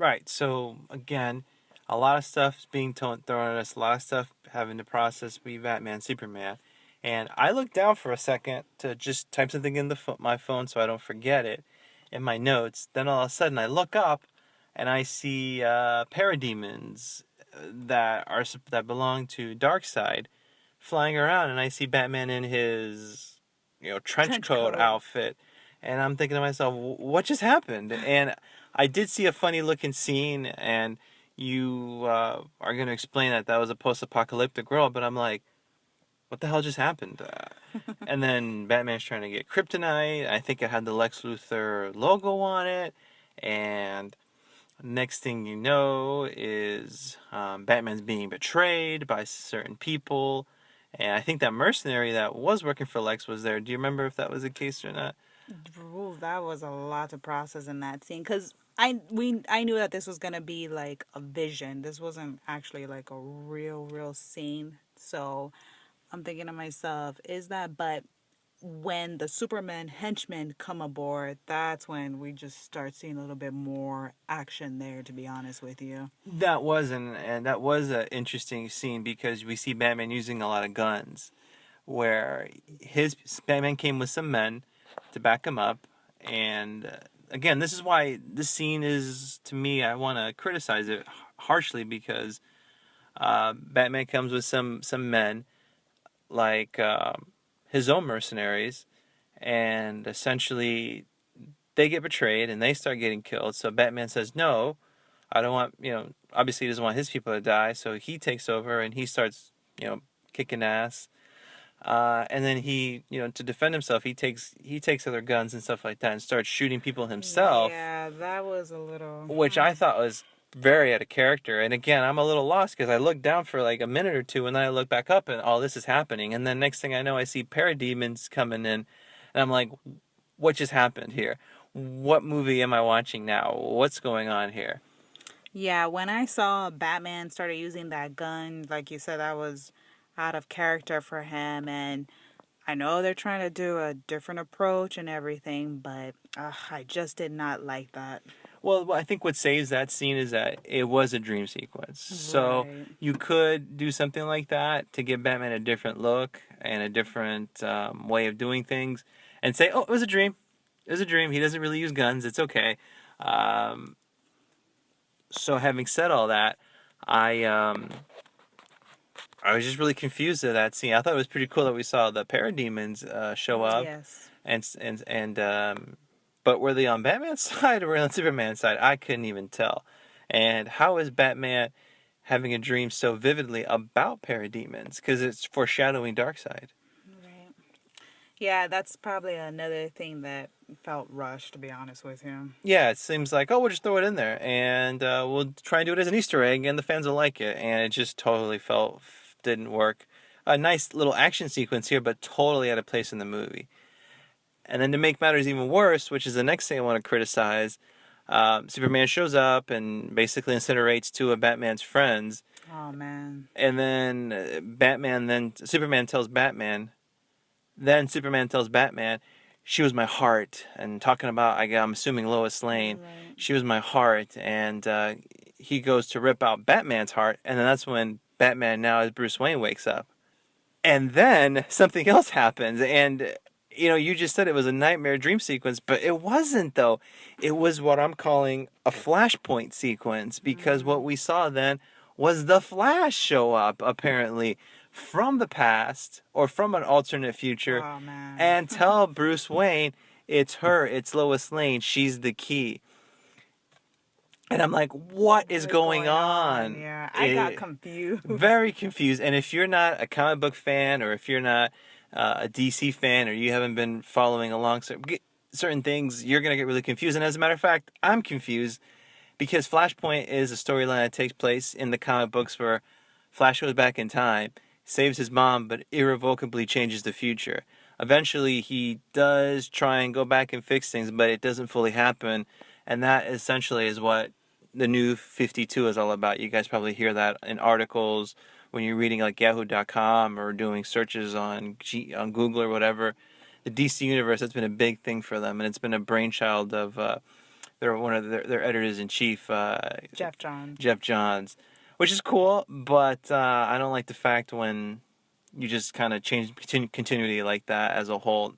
Right. So again, a lot of stuff's being thrown at us. A lot of stuff having to process. Be Batman, Superman, and I looked down for a second to just type something in my phone so I don't forget it in my notes. Then all of a sudden I look up, and I see Parademons that belong to Darkseid flying around, and I see Batman in his trench Trench coat coat. outfit, and I'm thinking to myself, what just happened? And I did see a funny looking scene, and you are going to explain that was a post-apocalyptic world, but I'm like, what the hell just happened? And then Batman's trying to get kryptonite. I think it had the Lex Luthor logo on it, and next thing you know is Batman's being betrayed by certain people. And I think that mercenary that was working for Lex was there. Do you remember if that was the case or not? Ooh, that was a lot to process in that scene because I knew that this was gonna be like a vision. This wasn't actually like a real scene. So I'm thinking to myself, is that? But when the Superman henchmen come aboard, that's when we just start seeing a little bit more action there. To be honest with you. And that was an interesting scene because we see Batman using a lot of guns, where his Batman came with some men to back him up, and again, this is why this scene is, to me, I want to criticize it harshly because Batman comes with some men like his own mercenaries, and essentially they get betrayed and they start getting killed. So Batman says, "No, I don't want." Obviously he doesn't want his people to die, so he takes over and he starts, kicking ass. And then he, to defend himself, he takes other guns and stuff like that and starts shooting people himself, Yeah, that was a little. which I thought was very out of character. And again, I'm a little lost because I looked down for like a minute or two, and then I look back up, and all this is happening. And then next thing I know, I see Parademons coming in, and I'm like, what just happened here? What movie am I watching now? What's going on here? Yeah, when I saw Batman started using that gun, like you said, that was out of character for him. And I know they're trying to do a different approach and everything, but I just did not like that. Well, I think what saves that scene is that it was a dream sequence. So Right. you could do something like that to give Batman a different look and a different way of doing things, and say, "Oh, it was a dream. It was a dream. He doesn't really use guns. It's okay." Um, so having said all that, I um, I was just really confused at that scene. I thought it was pretty cool that we saw the Parademons show up, Yes. and but were they on Batman's side or were they on Superman's side? I couldn't even tell. And how is Batman having a dream so vividly about parademons? Because it's foreshadowing Darkseid. Right. Yeah, that's probably another thing that felt rushed, to be honest with you. Yeah, it seems like, oh, we'll just throw it in there and we'll try and do it as an Easter egg, and the fans will like it. And it just totally didn't work. A nice little action sequence here, but totally out of place in the movie. And then to make matters even worse, which is the next thing I want to criticize, Superman shows up and basically incinerates two of Batman's friends. Oh, man. And then Superman tells Batman, she was my heart. And talking about, I'm assuming Lois Lane, Right. she was my heart. And he goes to rip out Batman's heart. And then that's when Batman, now as Bruce Wayne, wakes up. And then something else happens. And you just said it was a nightmare dream sequence, but it wasn't, though. It was what I'm calling a flashpoint sequence, because what we saw then was the Flash show up, apparently, from the past or from an alternate future, Oh, man. and tell Bruce Wayne, it's her, it's Lois Lane, she's the key. And I'm like, what is going on? Yeah, I got confused. Very confused. And if you're not a comic book fan, or if you're not a DC fan, or you haven't been following along certain things, you're going to get really confused. And as a matter of fact, I'm confused because Flashpoint is a storyline that takes place in the comic books where Flash goes back in time, saves his mom, but irrevocably changes the future. Eventually, he does try and go back and fix things, but it doesn't fully happen. And that essentially is what the new 52 is all about. You guys probably hear that in articles when you're reading like Yahoo.com or doing searches on Google or whatever. The DC universe, that's been a big thing for them, and it's been a brainchild of they're one of their editors in chief, Jeff Johns. Jeff Johns, which is cool. But I don't like the fact when you just kind of change continuity like that as a whole.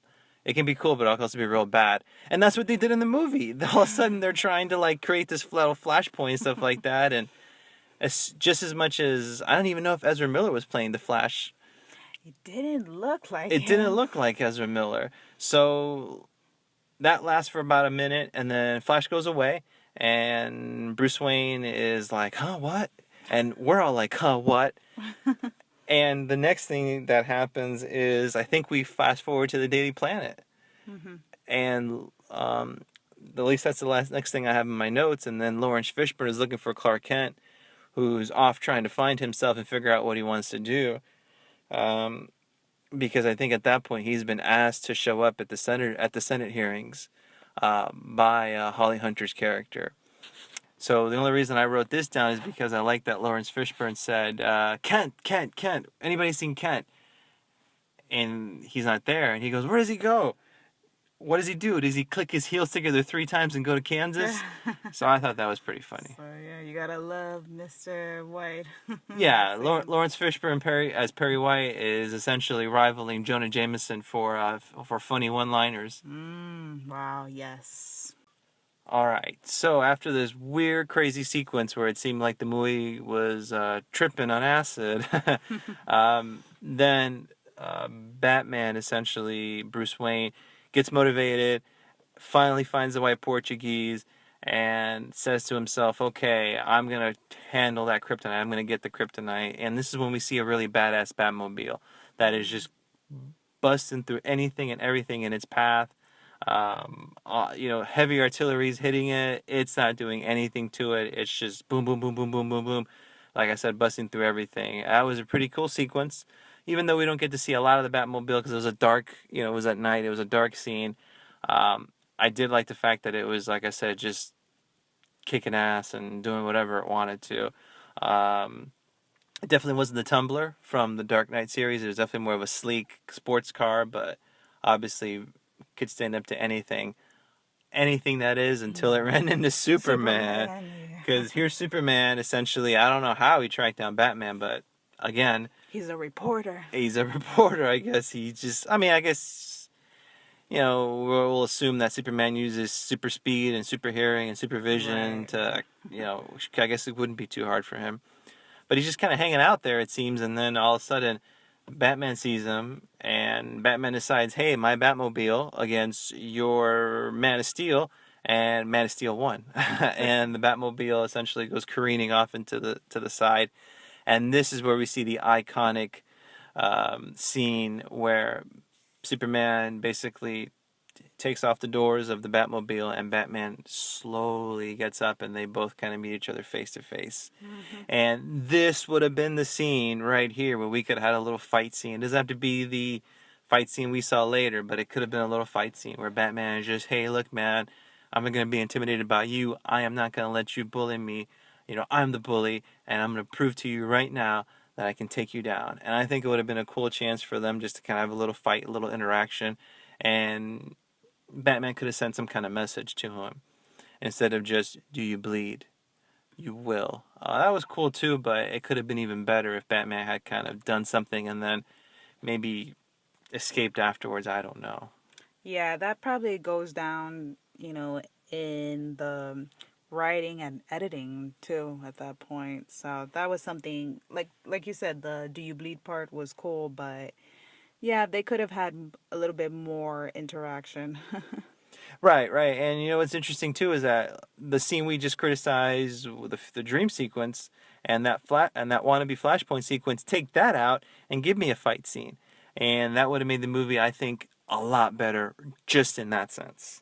It can be cool, but it can also be real bad. And that's what they did in the movie. All of a sudden, they're trying to like create this little flashpoint and stuff like that, and it's just as much as I don't even know if Ezra Miller was playing the Flash. It didn't look like It didn't look like Ezra Miller. So that lasts for about a minute, and then Flash goes away, and Bruce Wayne is like, "Huh, what?" And we're all like, "Huh, what?" And the next thing that happens is, I think we fast forward to the Daily Planet, and at least that's the next thing I have in my notes. And then Laurence Fishburne is looking for Clark Kent, who's off trying to find himself and figure out what he wants to do. Because I think at that point he's been asked to show up at the Senate hearings by Holly Hunter's character. So the only reason I wrote this down is because I like that Laurence Fishburne said, Kent, anybody seen Kent? And he's not there. And he goes, where does he go? What does he do? Does he click his heels together 3 times and go to Kansas? So I thought that was pretty funny. So yeah, you gotta love Mr. White. Yeah, Laurence Fishburne as Perry White is essentially rivaling Jonah Jameson for funny one-liners. Wow, yes. All right, so after this weird, crazy sequence where it seemed like the movie was tripping on acid, then Batman, essentially Bruce Wayne, gets motivated, finally finds the white Portuguese, and says to himself, okay, I'm going to handle that kryptonite. I'm going to get the kryptonite. And this is when we see a really badass Batmobile that is just busting through anything and everything in its path. Heavy artillery's hitting it. It's not doing anything to it. It's just boom, boom, boom, boom, boom, boom, boom. Like I said, busting through everything. That was a pretty cool sequence. Even though we don't get to see a lot of the Batmobile because it was a dark, it was at night. It was a dark scene. I did like the fact that it was, like I said, just kicking ass and doing whatever it wanted to. It definitely wasn't the Tumbler from the Dark Knight series. It was definitely more of a sleek sports car, but obviously could stand up to anything that is, until it ran into Superman. Because here's Superman, essentially, I don't know how he tracked down Batman, but again, he's a reporter. I guess we'll assume that Superman uses super speed and super hearing and super vision to, I guess it wouldn't be too hard for him. But he's just kind of hanging out there, it seems, and then all of a sudden, Batman sees him, and Batman decides, hey, my Batmobile against your Man of Steel, and Man of Steel won. And the Batmobile essentially goes careening off into the side. And this is where we see the iconic scene where Superman basically takes off the doors of the Batmobile, and Batman slowly gets up, and they both kind of meet each other face to face. And this would have been the scene right here where we could have had a little fight scene. It doesn't have to be the fight scene we saw later, but it could have been a little fight scene where Batman is just, hey, look, man, I'm not going to be intimidated by you. I am not going to let you bully me. I'm the bully, and I'm going to prove to you right now that I can take you down. And I think it would have been a cool chance for them just to kind of have a little fight, a little interaction, and Batman could have sent some kind of message to him instead of just, do you bleed? You will. That was cool too, but it could have been even better if Batman had kind of done something and then maybe escaped afterwards. I don't know. Yeah, that probably goes down, in the writing and editing too at that point. So that was something, like you said, the do you bleed part was cool, but yeah, they could have had a little bit more interaction. Right. And what's interesting too is that the scene we just criticized, the dream sequence, and that wannabe Flashpoint sequence, take that out and give me a fight scene, and that would have made the movie, I think, a lot better just in that sense.